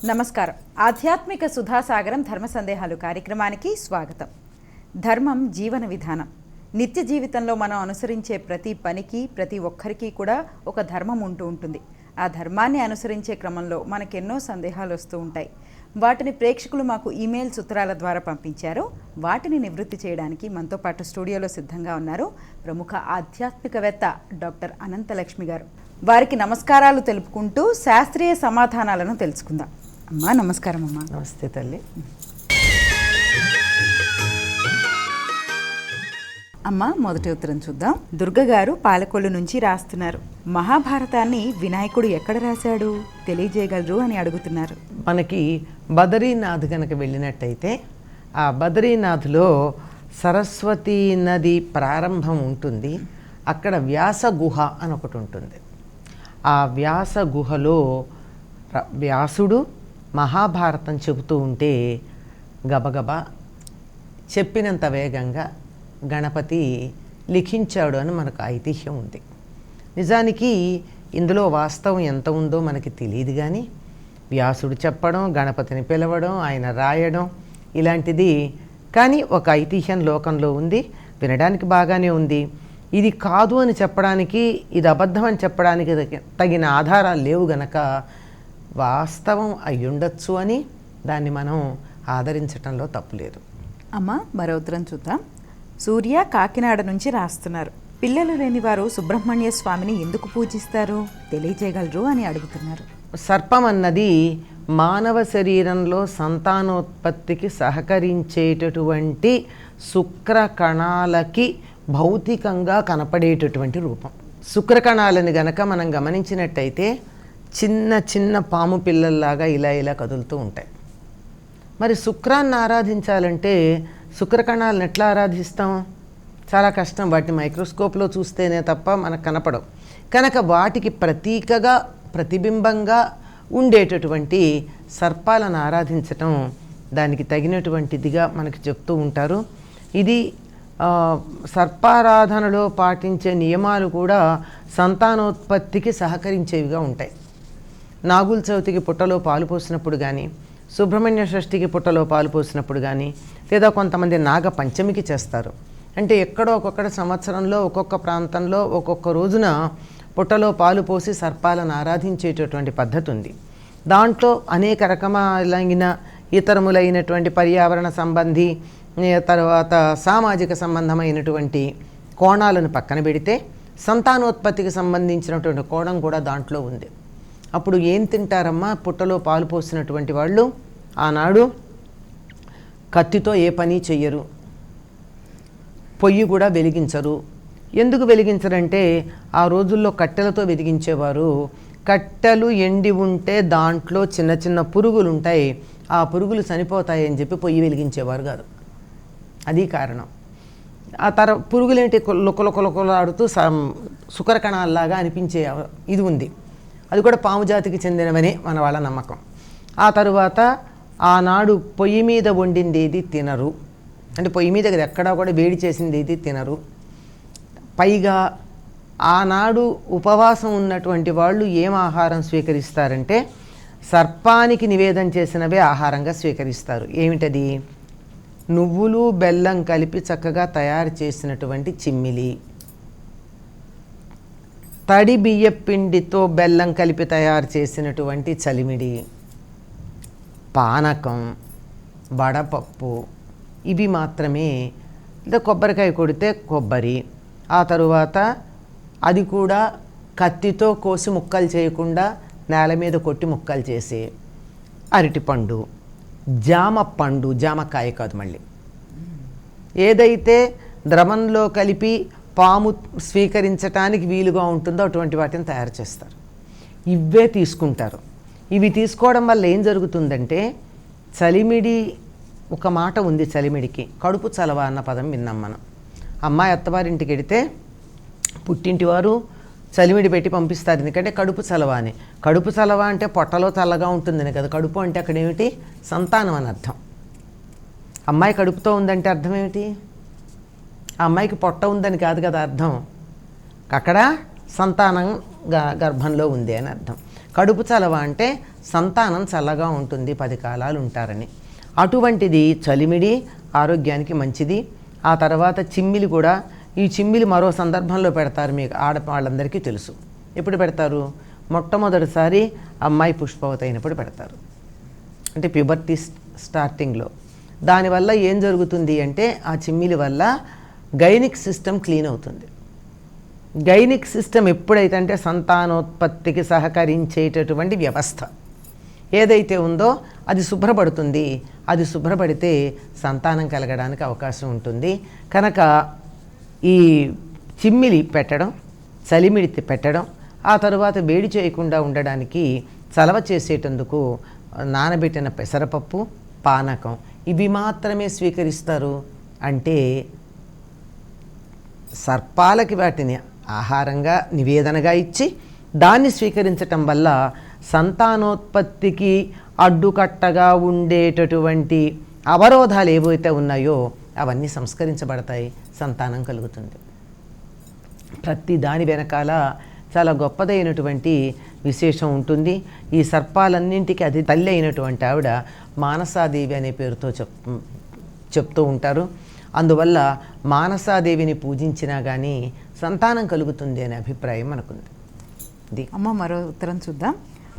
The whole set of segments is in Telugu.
నమస్కారం. ఆధ్యాత్మిక సుధాసాగరం ధర్మ సందేహాలు కార్యక్రమానికి స్వాగతం. ధర్మం జీవన విధానం. నిత్య జీవితంలో మనం అనుసరించే ప్రతి పనికి, ప్రతి ఒక్కరికి కూడా ఒక ధర్మం ఉంటుంది. ఆ ధర్మాన్ని అనుసరించే క్రమంలో మనకెన్నో సందేహాలు వస్తూ ఉంటాయి. వాటిని ప్రేక్షకులు మాకు ఈమెయిల్స్, ఉత్తరాల ద్వారా పంపించారు. వాటిని నివృత్తి చేయడానికి మనతో పాటు స్టూడియోలో సిద్ధంగా ఉన్నారు ప్రముఖ ఆధ్యాత్మికవేత్త డాక్టర్ అనంతలక్ష్మి గారు. వారికి నమస్కారాలు తెలుపుకుంటూ శాస్త్రీయ సమాధానాలను తెలుసుకుందాం. అమ్మా నమస్కారం. అమ్మా నమస్తే తల్లి. అమ్మ, మొదటి ఉత్తరం చూద్దాం. దుర్గ గారు పాలకొల్లు నుంచి రాస్తున్నారు. మహాభారతాన్ని వినాయకుడు ఎక్కడ రాశాడు తెలియజేయగలరు అని అడుగుతున్నారు. మనకి బదరీనాథ్ కనుక వెళ్ళినట్టయితే ఆ బదరీనాథ్లో సరస్వతీ నది ప్రారంభం ఉంటుంది. అక్కడ వ్యాస గుహ అని ఒకటి ఉంటుంది. ఆ వ్యాస గుహలో వ్యాసుడు మహాభారతం చెబుతూ ఉంటే గబగబా చెప్పినంత వేగంగా గణపతి లిఖించాడు అని మనకు ఐతిహ్యం ఉంది. నిజానికి ఇందులో వాస్తవం ఎంత ఉందో మనకి తెలియదు, కానీ వ్యాసుడు చెప్పడం, గణపతిని పిలవడం, ఆయన రాయడం ఇలాంటిది కానీ ఒక ఐతిహ్యం లోకంలో ఉంది. వినడానికి బాగానే ఉంది. ఇది కాదు అని చెప్పడానికి, ఇది అబద్ధం అని చెప్పడానికి తగిన ఆధారాలు లేవు గనక వాస్తవం అయ్యుండొచ్చు అని దాన్ని మనం ఆదరించటంలో తప్పులేదు. అమ్మ, మరో ఉత్తరం చూద్దాం. సూర్య కాకినాడ నుంచి రాస్తున్నారు. పిల్లలు లేని వారు సుబ్రహ్మణ్య స్వామిని ఎందుకు పూజిస్తారు తెలియజేయగలరు అని అడుగుతున్నారు. సర్పం అన్నది మానవ శరీరంలో సంతానోత్పత్తికి సహకరించేటటువంటి శుక్ర కణాలకి భౌతికంగా కనపడేటటువంటి రూపం. శుక్ర కణాలని గనక మనం గమనించినట్టయితే చిన్న చిన్న పాము పిల్లల్లాగా ఇలా ఇలా కదులుతూ ఉంటాయి. మరి శుక్రాన్ని ఆరాధించాలంటే శుక్ర కణాలను ఎట్లా ఆరాధిస్తాం? చాలా కష్టం. వాటిని మైక్రోస్కోప్లో చూస్తేనే తప్ప మనకు కనపడవు. కనుక వాటికి ప్రతీకగా, ప్రతిబింబంగా ఉండేటటువంటి సర్పాలను ఆరాధించటం దానికి తగినటువంటిదిగా మనకి చెప్తూ ఉంటారు. ఇది సర్పారాధనలో పాటించే నియమాలు కూడా సంతానోత్పత్తికి సహకరించేవిగా ఉంటాయి. నాగుల చవితికి పుట్టలో పాలు పోసినప్పుడు కానీ, సుబ్రహ్మణ్య షష్ఠికి పుట్టలో పాలు పోసినప్పుడు కానీ, లేదా కొంతమంది నాగ పంచమికి చేస్తారు. అంటే ఎక్కడో ఒక్కొక్కడ సంవత్సరంలో ఒక్కొక్క ప్రాంతంలో ఒక్కొక్క రోజున పుట్టలో పాలు పోసి సర్పాలను ఆరాధించేటటువంటి పద్ధతి ఉంది. దాంట్లో అనేక రకమైన ఇతరములైనటువంటి పర్యావరణ సంబంధి, తర్వాత సామాజిక సంబంధమైనటువంటి కోణాలను పక్కన పెడితే సంతానోత్పత్తికి సంబంధించినటువంటి కోణం కూడా దాంట్లో ఉంది. అప్పుడు ఏం తింటారమ్మా? పుట్టలో పాలు పోసినటువంటి వాళ్ళు ఆనాడు కత్తితో ఏ పని చెయ్యరు, పొయ్యి కూడా వెలిగించరు. ఎందుకు వెలిగించరంటే ఆ రోజుల్లో కట్టెలతో వెలిగించేవారు. కట్టెలు ఎండి ఉంటే దాంట్లో చిన్న చిన్న పురుగులు ఉంటాయి, ఆ పురుగులు చనిపోతాయి అని చెప్పి పొయ్యి వెలిగించేవారు కాదు. అది కారణం. ఆ పురుగులేంటి లొక్కలొక్కలొక్కలాడుతూ శుక్రకణాల్లాగా అనిపించే ఇది ఉంది. అది కూడా పాము జాతికి చెందినవనే మన వాళ్ళ నమ్మకం. ఆ తరువాత ఆనాడు పొయ్యి మీద వండింది ఏది తినరు. అంటే పొయ్యి మీద ఎక్కడా కూడా వేడి చేసింది ఏది తినరు. పైగా ఆనాడు ఉపవాసం ఉన్నటువంటి వాళ్ళు ఏం ఆహారం స్వీకరిస్తారంటే సర్పానికి నివేదన చేసినవే ఆహారంగా స్వీకరిస్తారు. ఏమిటది? నువ్వులు బెల్లం కలిపి చక్కగా తయారు చేసినటువంటి చిమ్మిలి, తడి బియ్య పిండితో బెల్లం కలిపి తయారు చేసినటువంటి చలిమిడి, పానకం, వడపప్పు, ఇవి మాత్రమే. లేదా కొబ్బరికాయ కొడితే కొబ్బరి, ఆ తరువాత అది కూడా కత్తితో కోసి ముక్కలు చేయకుండా నేల మీద కొట్టి ముక్కలు చేసి, అరటిపండు, జామ పండు, జామకాయ కాదు మళ్ళీ, ఏదైతే ద్రవంలో కలిపి పాము స్వీకరించటానికి వీలుగా ఉంటుందో అటువంటి వాటిని తయారు చేస్తారు. ఇవే తీసుకుంటారు. ఇవి తీసుకోవడం వల్ల ఏం జరుగుతుందంటే చలిమిడి, ఒక మాట ఉంది చలిమిడికి, కడుపు చలవ అన్న పదం విన్నాం మనం. అమ్మాయి అత్తవారింటికి వెడితే పుట్టింటి వారు చలిమిడి పెట్టి పంపిస్తారు. ఎందుకంటే కడుపు చలవ అని. కడుపు చలవ అంటే పొట్టలో చల్లగా ఉంటుందని కదా. కడుపు అంటే అక్కడ ఏమిటి? సంతానం అని అర్థం. అమ్మాయి కడుపుతో ఉందంటే అర్థం ఏమిటి? ఆ అమ్మాయికి పొట్ట ఉందని కాదు కదా అర్థం. అక్కడ సంతానం గర్భంలో ఉంది అని అర్థం. కడుపు చలవ అంటే సంతానం చల్లగా ఉంటుంది, 10 కాలాలు ఉంటారని. అటువంటిది చలిమిడి ఆరోగ్యానికి మంచిది. ఆ తర్వాత చిమ్మిలి కూడా, ఈ చిమ్మిలి మరో సందర్భంలో పెడతారు, మీకు ఆడవాళ్ళందరికీ తెలుసు. ఎప్పుడు పెడతారు? మొట్టమొదటిసారి అమ్మాయి పుష్పవతి అయినప్పుడు పెడతారు, అంటే ప్యూబర్టీ స్టార్టింగ్లో. దానివల్ల ఏం జరుగుతుంది అంటే ఆ చిమ్మిలి వల్ల గైనిక్ సిస్టమ్ క్లీన్ అవుతుంది. గైనిక్ సిస్టమ్ ఎప్పుడైతే అంటే సంతానోత్పత్తికి సహకరించేటటువంటి వ్యవస్థ ఏదైతే ఉందో అది శుభ్రపడుతుంది. అది శుభ్రపడితే సంతానం కలగడానికి అవకాశం ఉంటుంది. కనుక ఈ చిమ్మిలి పెట్టడం, చలిమిడి పెట్టడం, ఆ తరువాత వేడి చేయకుండా ఉండడానికి చలవ చేసేటందుకు నానబెట్టిన పెసరపప్పు, పానకం ఇవి మాత్రమే స్వీకరిస్తారు. అంటే సర్పాలకి వాటిని ఆహారంగా నివేదనగా ఇచ్చి దాన్ని స్వీకరించటం వల్ల సంతానోత్పత్తికి అడ్డుకట్టగా ఉండేటటువంటి అవరోధాలు ఏవైతే ఉన్నాయో అవన్నీ సంస్కరించబడతాయి, సంతానం కలుగుతుంది. ప్రతి దాని వెనకాల చాలా గొప్పదైనటువంటి విశేషం ఉంటుంది. ఈ సర్పాలన్నింటికి అది తల్లి అయినటువంటి ఆవిడ మానసాదేవి అనే పేరుతో చెప్తూ ఉంటారు. అందువల్ల మానసాదేవిని పూజించినా కానీ సంతానం కలుగుతుంది అనే అభిప్రాయం మనకుంది. అమ్మ మరో ఉత్తరం చూద్దాం.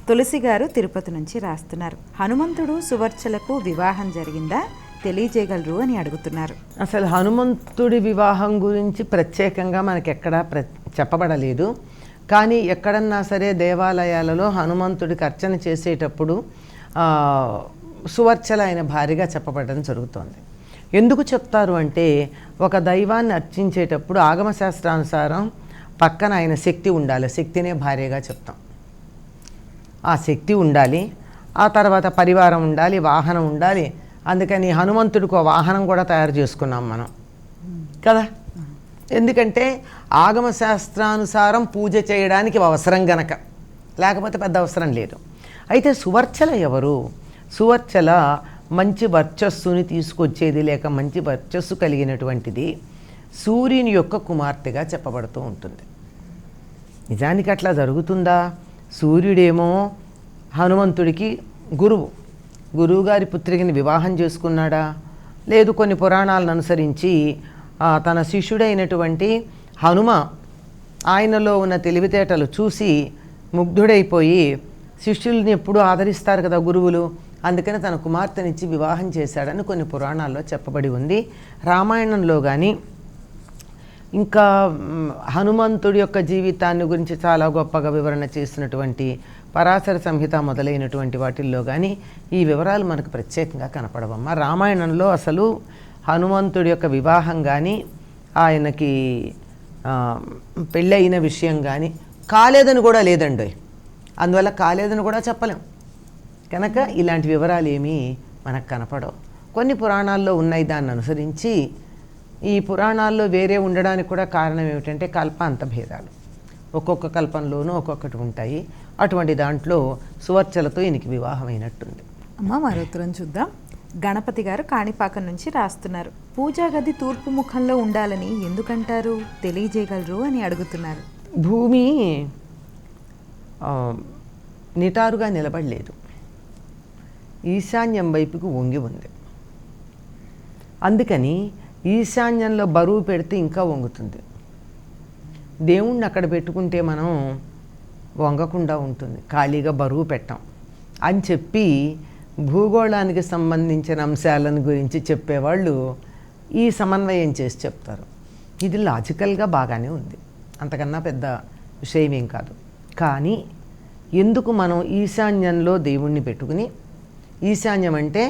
తులసి గారు తిరుపతి నుంచి రాస్తున్నారు. హనుమంతుడు సువర్చలకు వివాహం జరిగిందా, తెలియజేయగలరు అని అడుగుతున్నారు. అసలు హనుమంతుడి వివాహం గురించి ప్రత్యేకంగా మనకెక్కడా చెప్పబడలేదు. కానీ ఎక్కడన్నా సరే దేవాలయాలలో హనుమంతుడికి అర్చన చేసేటప్పుడు సువర్చల ఆయన భార్యగా చెప్పబడడం జరుగుతోంది. ఎందుకు చెప్తారు అంటే, ఒక దైవాన్ని అర్చించేటప్పుడు ఆగమశాస్త్రానుసారం పక్కన ఆయన శక్తి ఉండాలి. శక్తినే భార్యగా చెప్తాం. ఆ శక్తి ఉండాలి, ఆ తర్వాత పరివారం ఉండాలి, వాహనం ఉండాలి. అందుకని హనుమంతుడికి వాహనం కూడా తయారు చేసుకున్నాం మనం కదా. ఎందుకంటే ఆగమశాస్త్రానుసారం పూజ చేయడానికి అవసరం గనక, లేకపోతే పెద్ద అవసరం లేదు. అయితే సువర్చల ఎవరు? సువర్చల మంచి వర్చస్సుని తీసుకొచ్చేది, లేక మంచి వర్చస్సు కలిగినటువంటిది, సూర్యుని యొక్క కుమార్తెగా చెప్పబడుతూ ఉంటుంది. నిజానికి అట్లా జరుగుతుందా? సూర్యుడేమో హనుమంతుడికి గురువుగారి పుత్రికని వివాహం చేసుకున్నాడా? లేదు. కొన్ని పురాణాలను అనుసరించి తన శిష్యుడైనటువంటి హనుమ ఆయనలో ఉన్న తెలివితేటలు చూసి ముగ్ధుడైపోయి, శిష్యుల్ని ఎప్పుడూ ఆదరిస్తారు కదా గురువులు, అందుకని తన కుమార్తెనిచ్చి వివాహం చేశాడని కొన్ని పురాణాల్లో చెప్పబడి ఉంది. రామాయణంలో కానీ ఇంకా హనుమంతుడి యొక్క జీవితాన్ని గురించి చాలా గొప్పగా వివరణ చేసినటువంటి పరాశర సంహిత మొదలైనటువంటి వాటిల్లో కానీ ఈ వివరాలు మనకు ప్రత్యేకంగా కనపడవమ్మా. రామాయణంలో అసలు హనుమంతుడి యొక్క వివాహం కానీ, ఆయనకి పెళ్ళయిన విషయం కానీ కాలేదని కూడా లేదండి. అందువల్ల కాలేదని కూడా చెప్పలేం. కనుక ఇలాంటి వివరాలు ఏమీ మనకు కనపడవు. కొన్ని పురాణాల్లో ఉన్నాయి దాన్ని అనుసరించి. ఈ పురాణాల్లో వేరే ఉండడానికి కూడా కారణం ఏమిటంటే కల్పాంత భేదాలు. ఒక్కొక్క కల్పంలోనూ ఒక్కొక్కటి ఉంటాయి. అటువంటి దాంట్లో సువర్చలతో ఈయనకి వివాహం అయినట్టుంది. అమ్మ మరో ఉత్తరం చూద్దాం. గణపతి గారు కాణిపాకం నుంచి రాస్తున్నారు. పూజా గది తూర్పు ముఖంలో ఉండాలని ఎందుకంటారు, తెలియజేయగలరు అని అడుగుతున్నారు. భూమి నిటారుగా నిలబడలేదు, ఈశాన్యం వైపుకు వంగి ఉంది. అందుకని ఈశాన్యంలో బరువు పెడితే ఇంకా వంగుతుంది. దేవుణ్ణి అక్కడ పెట్టుకుంటే మనం వంగకుండా ఉంటుంది, ఖాళీగా బరువు పెట్టాం అని చెప్పి భూగోళానికి సంబంధించిన అంశాలను గురించి చెప్పేవాళ్ళు ఈ సమన్వయం చేసి చెప్తారు. ఇది లాజికల్గా బాగానే ఉంది, అంతకన్నా పెద్ద విషయం ఏం కాదు. కానీ ఎందుకు మనం ఈశాన్యంలో దేవుణ్ణి పెట్టుకుని, ఈశాన్యం అంటే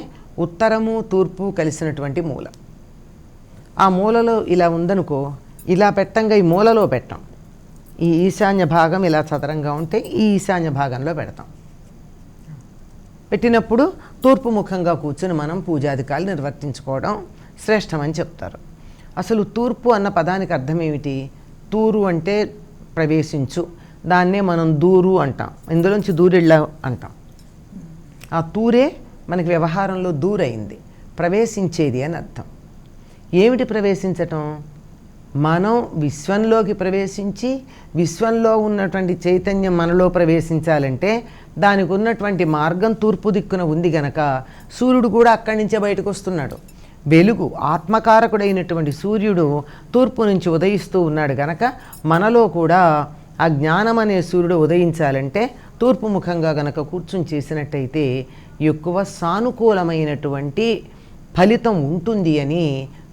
ఉత్తరము తూర్పు కలిసినటువంటి మూల, ఆ మూలలో ఇలా ఉందనుకో, ఇలా పెట్టంగా ఈ మూలలో పెట్టాం. ఈ ఈశాన్య భాగం ఇలా చదరంగా ఉంటే ఈ ఈశాన్య భాగంలో పెడతాం. పెట్టినప్పుడు తూర్పు ముఖంగా కూర్చుని మనం పూజాధికారులు నిర్వర్తించుకోవడం శ్రేష్టమని చెప్తారు. అసలు తూర్పు అన్న పదానికి అర్థం ఏమిటి? తూరు అంటే ప్రవేశించు, దాన్నే మనం దూరు అంటాం, ఇందులోంచి దూరిళ్ళ అంటాం. ఆ తూరే మనకి వ్యవహారంలో దూరైంది, ప్రవేశించేది అని అర్థం. ఏమిటి ప్రవేశించటం? మనం విశ్వంలోకి ప్రవేశించి విశ్వంలో ఉన్నటువంటి చైతన్యం మనలో ప్రవేశించాలంటే దానికి ఉన్నటువంటి మార్గం తూర్పు దిక్కున ఉంది గనక సూర్యుడు కూడా అక్కడి నుంచే బయటకు వస్తున్నాడు. వెలుగు ఆత్మకారకుడైనటువంటి సూర్యుడు తూర్పు నుంచి ఉదయిస్తూ ఉన్నాడు గనక మనలో కూడా ఆ జ్ఞానం అనే సూర్యుడు ఉదయించాలంటే తూర్పు ముఖంగా గనక కూర్చుని చేసినట్టయితే ఎక్కువ సానుకూలమైనటువంటి ఫలితం ఉంటుంది అని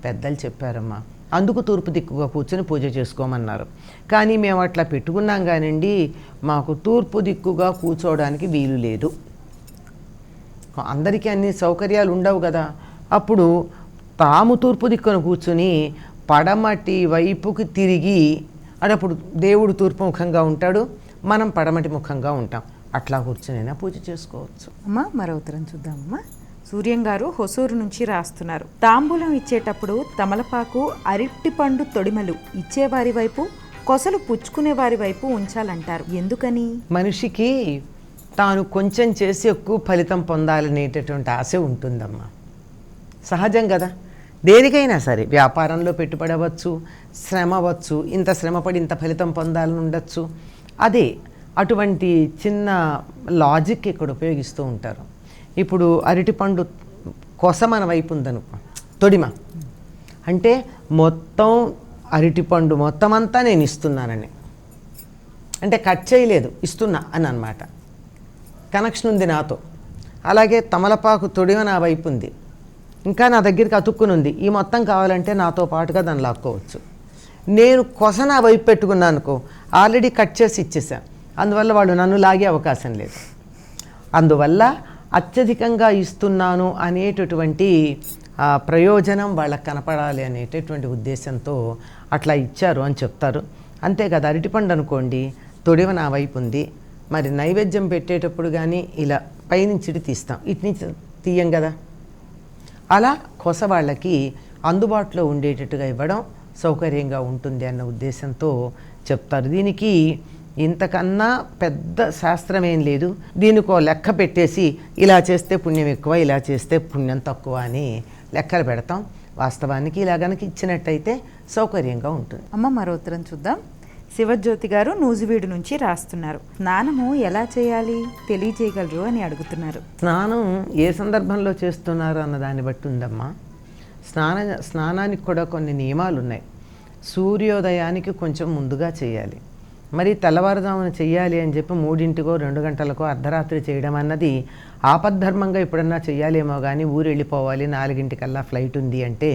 పెద్దలు చెప్పారమ్మా. అందుకు తూర్పు దిక్కుగా కూర్చొని పూజ చేసుకోమన్నారు. కానీ మేము అట్లా పెట్టుకున్నాం కానండి, మాకు తూర్పు దిక్కుగా కూర్చోవడానికి వీలు లేదు. అందరికీ అన్ని సౌకర్యాలు ఉండవు కదా. అప్పుడు తాము తూర్పు దిక్కున కూర్చుని పడమటి వైపుకి తిరిగి అప్పుడు దేవుడు తూర్పు ముఖంగా ఉంటాడు, మనం పడమటి ముఖంగా ఉంటాం. అట్లా కూర్చునైనా పూజ చేసుకోవచ్చు. అమ్మా మరో ఉత్తరం చూద్దామమ్మా. సూర్యం గారు హొసూరు నుంచి రాస్తున్నారు. తాంబూలం ఇచ్చేటప్పుడు తమలపాకు, అరటిపండు తొడిమలు ఇచ్చేవారి వైపు, కొసలు పుచ్చుకునే వారి వైపు ఉంచాలంటారు. ఎందుకని? మనిషికి తాను కొంచెం చేసి ఎక్కువ ఫలితం పొందాలనేటటువంటి ఆశ ఉంటుందమ్మా. సహజం కదా. దేనికైనా సరే, వ్యాపారంలో పెట్టుబడి అవ్వచ్చు, శ్రమ అవ్వచ్చు, ఇంత శ్రమపడి ఇంత ఫలితం పొందాలని ఉండొచ్చు. అదే అటువంటి చిన్న లాజిక్ ఇక్కడ ఉపయోగిస్తూ ఉంటారు. ఇప్పుడు అరటిపండు కొస మన వైపు ఉందనుకో, తొడిమ అంటే మొత్తం అరటిపండు మొత్తం అంతా నేను ఇస్తున్నానని, అంటే కట్ చేయలేదు, ఇస్తున్నా అని అన్నమాట. కనెక్షన్ ఉంది నాతో. అలాగే తమలపాకు తొడిమ నా వైపు ఉంది, ఇంకా నా దగ్గరికి అతుక్కుని ఉంది, ఈ మొత్తం కావాలంటే నాతో పాటుగా దాన్ని లాక్కోవచ్చు. నేను కొస నా వైపు పెట్టుకున్నాను అనుకో, ఆల్రెడీ కట్ చేసి ఇచ్చేసాను, అందువల్ల వాళ్ళు నన్ను లాగే అవకాశం లేదు. అందువల్ల అత్యధికంగా ఇస్తున్నాను అనేటటువంటి ప్రయోజనం వాళ్ళకి కనపడాలి అనేటటువంటి ఉద్దేశంతో అట్లా ఇచ్చారు అని చెప్తారు. అంతే కదా. అరటిపండు అనుకోండి, తొడివ నా వైపు ఉంది, మరి నైవేద్యం పెట్టేటప్పుడు కానీ ఇలా పైనుంచి తీస్తాం, ఇటు నుంచి తీయం కదా. అలా కొస వాళ్ళకి అందుబాటులో ఉండేటట్టుగా ఇవ్వడం సౌకర్యంగా ఉంటుంది అన్న ఉద్దేశంతో చెప్తారు. దీనికి ఇంతకన్నా పెద్ద శాస్త్రం ఏం లేదు. దీనికో లెక్క పెట్టేసి ఇలా చేస్తే పుణ్యం ఎక్కువ, ఇలా చేస్తే పుణ్యం తక్కువ అని లెక్కలు పెడతాం. వాస్తవానికి ఇలా గనక ఇచ్చినట్టయితే సౌకర్యంగా ఉంటుంది. అమ్మ మరో ఉత్తరం చూద్దాం. శివజ్యోతి గారు నూజివీడు నుంచి రాస్తున్నారు. స్నానము ఎలా చేయాలి తెలియజేయగలరు అని అడుగుతున్నారు. స్నానం ఏ సందర్భంలో చేస్తున్నారు అన్న దాన్ని బట్టి ఉందమ్మా. స్నానానికి కూడా కొన్ని నియమాలు ఉన్నాయి. సూర్యోదయానికి కొంచెం ముందుగా చేయాలి. మరి తెల్లవారుజామున చెయ్యాలి అని చెప్పి 3 గంటలకో 2 గంటలకో అర్ధరాత్రి చేయడం అన్నది ఆపద్ధర్మంగా ఎప్పుడన్నా చెయ్యాలేమో కానీ, ఊరు వెళ్ళిపోవాలి 4 గంటలకల్లా ఫ్లైట్ ఉంది అంటే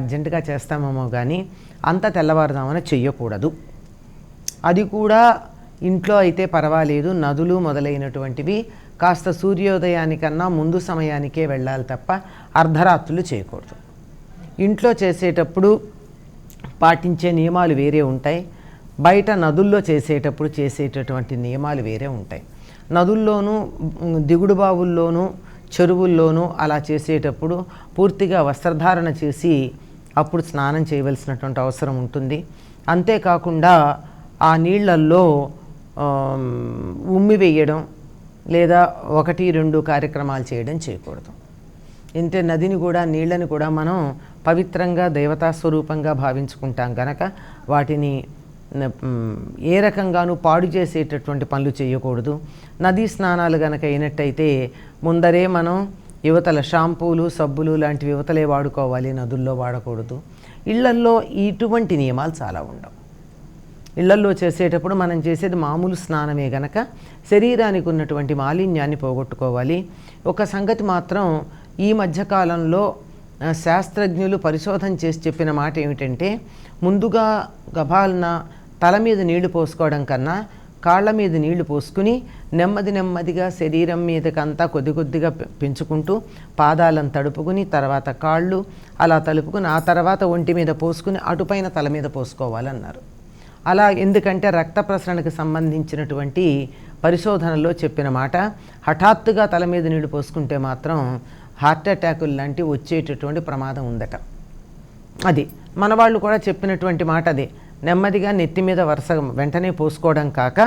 అర్జెంటుగా చేస్తామేమో కానీ అంత తెల్లవారుజామున చెయ్యకూడదు. అది కూడా ఇంట్లో అయితే పర్వాలేదు, నదులు మొదలైనటువంటివి కాస్త సూర్యోదయానికన్నా ముందు సమయానికే వెళ్ళాలి తప్ప అర్ధరాత్రులు చేయకూడదు. ఇంట్లో చేసేటప్పుడు పాటించే నియమాలు వేరే ఉంటాయి, బయట నదుల్లో చేసేటప్పుడు చేసేటటువంటి నియమాలు వేరే ఉంటాయి. నదుల్లోనూ దిగుడు బావుల్లోనూ చెరువుల్లోనూ అలా చేసేటప్పుడు పూర్తిగా వస్త్రధారణ చేసి అప్పుడు స్నానం చేయవలసినటువంటి అవసరం ఉంటుంది. అంతేకాకుండా ఆ నీళ్లల్లో ఉమ్మి వేయడం లేదా 1-2 కార్యక్రమాలు చేయకూడదు. ఇంతే నదిని కూడా నీళ్ళని కూడా మనం పవిత్రంగా దేవతా స్వరూపంగా భావించుకుంటాం గనక వాటిని ఏ రకంగానూ పాడు చేసేటటువంటి పనులు చేయకూడదు. నదీ స్నానాలు గనక అయినట్టయితే ముందరే మనం యువతల షాంపూలు సబ్బులు లాంటివి యువతలే వాడుకోవాలి, నదుల్లో వాడకూడదు. ఇళ్లల్లో ఇటువంటి నియమాలు చాలా ఉండవు. ఇళ్లల్లో చేసేటప్పుడు మనం చేసేది మామూలు స్నానమే గనక శరీరానికి ఉన్నటువంటి మాలిన్యాన్ని పోగొట్టుకోవాలి. ఒక సంగతి మాత్రం ఈ మధ్యకాలంలో శాస్త్రజ్ఞులు పరిశోధన చేసి చెప్పిన మాట ఏమిటంటే, ముందుగా గభాలన తల మీద నీళ్లు పోసుకోవడం కన్నా కాళ్ళ మీద నీళ్లు పోసుకుని నెమ్మదిగా శరీరం మీదకంతా కొద్దిగా పెంచుకుంటూ పాదాలను తడుపుకుని తర్వాత కాళ్ళు అలా తలుపుకుని ఆ తర్వాత ఒంటి మీద పోసుకుని అటుపైన తల మీద పోసుకోవాలన్నారు. అలా ఎందుకంటే రక్త ప్రసరణకు సంబంధించినటువంటి పరిశోధనలో చెప్పిన మాట. హఠాత్తుగా తల మీద నీళ్లు పోసుకుంటే మాత్రం హార్ట్ అటాకులు లాంటివి వచ్చేటటువంటి ప్రమాదం ఉందట. అది మన వాళ్ళు కూడా చెప్పినటువంటి మాట అదే. నెమ్మదిగా నెత్తి మీద వరుస వెంటనే పోసుకోవడం కాక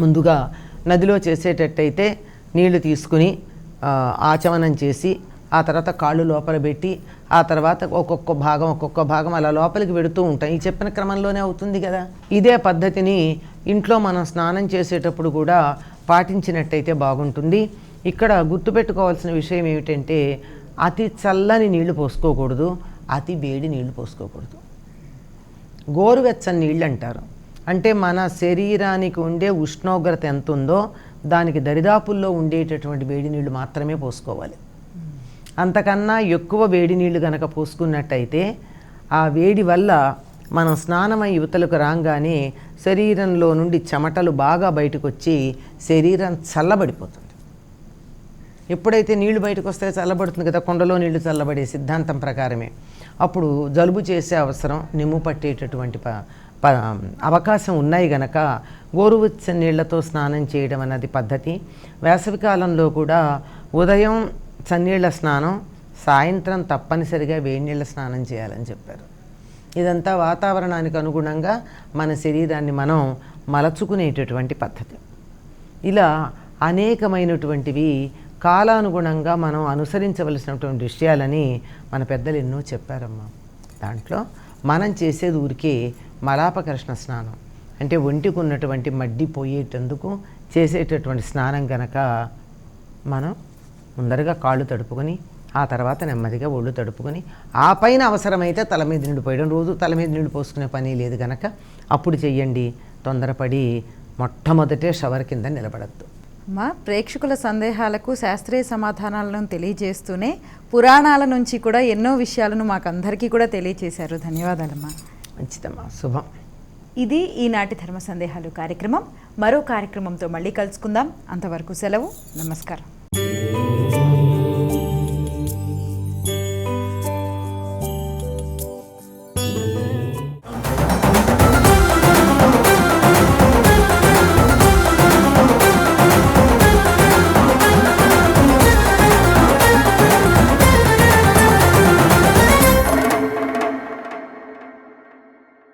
ముందుగా నదిలో చేసేటట్టయితే నీళ్లు తీసుకుని ఆచమనం చేసి ఆ తర్వాత కాళ్ళు లోపల పెట్టి ఆ తర్వాత ఒక్కొక్క భాగం అలా లోపలికి పెడుతూ ఉంటాం. ఈ చెప్పిన క్రమంలోనే అవుతుంది కదా. ఇదే పద్ధతిని ఇంట్లో మనం స్నానం చేసేటప్పుడు కూడా పాటించినట్టయితే బాగుంటుంది. ఇక్కడ గుర్తుపెట్టుకోవాల్సిన విషయం ఏమిటంటే అతి చల్లని నీళ్లు పోసుకోకూడదు, అతి వేడి నీళ్లు పోసుకోకూడదు. గోరువెచ్చని నీళ్ళు అంటారు. అంటే మన శరీరానికి ఉండే ఉష్ణోగ్రత ఎంత ఉందో దానికి దరిదాపుల్లో ఉండేటటువంటి వేడి నీళ్ళు మాత్రమే పోసుకోవాలి. అంతకన్నా ఎక్కువ వేడి నీళ్ళు కనుక పోసుకున్నట్టయితే ఆ వేడి వల్ల మనం స్నానమై యువతలకు రాగానే శరీరంలో నుండి చెమటలు బాగా బయటకు వచ్చి శరీరం చల్లబడిపోతుంది. ఎప్పుడైతే నీళ్లు బయటకు వస్తే చల్లబడుతుంది కదా, కుండలో నీళ్లు చల్లబడే సిద్ధాంతం ప్రకారమే. అప్పుడు జలుబు చేసే అవసరం, నిమ్ము పట్టేటటువంటి అవకాశం ఉన్నాయి గనక గోరువెచ్చని నీళ్లతో స్నానం చేయడం అన్నది పద్ధతి. వేసవికాలంలో కూడా ఉదయం చన్నీళ్ల స్నానం, సాయంత్రం తప్పనిసరిగా వేడి నీళ్ళ స్నానం చేయాలని చెప్పారు. ఇదంతా వాతావరణానికి అనుగుణంగా మన శరీరాన్ని మనం మలచుకునేటటువంటి పద్ధతి. ఇలా అనేకమైనటువంటివి కాలానుగుణంగా మనం అనుసరించవలసినటువంటి విషయాలని మన పెద్దలు ఎన్నో చెప్పారమ్మా. దాంట్లో మనం చేసేది ఊరికే మలాపకర్షణ స్నానం, అంటే ఒంటికి ఉన్నటువంటి మడ్డి పోయేటందుకు చేసేటటువంటి స్నానం కనుక మనం ముందరగా కాళ్ళు తడుపుకొని ఆ తర్వాత నెమ్మదిగా ఒళ్ళు తడుపుకొని ఆ పైన అవసరమైతే తల మీద నీళ్ళు పోయడం. రోజు తల మీద నీళ్ళు పోసుకునే పని లేదు కనుక అప్పుడు చెయ్యండి. తొందరపడి మొట్టమొదటే షవర్ కింద నిలబడద్దు. మా ప్రేక్షకుల సందేహాలకు శాస్త్రీయ సమాధానాలను తెలియజేస్తూనే పురాణాల నుంచి కూడా ఎన్నో విషయాలను మాకందరికీ కూడా తెలియజేశారు. ధన్యవాదాలమ్మా. మంచిదమ్మా, శుభం. ఇది ఈనాటి ధర్మ సందేహాలు కార్యక్రమం. మరో కార్యక్రమంతో మళ్ళీ కలుసుకుందాం. అంతవరకు సెలవు. నమస్కారం.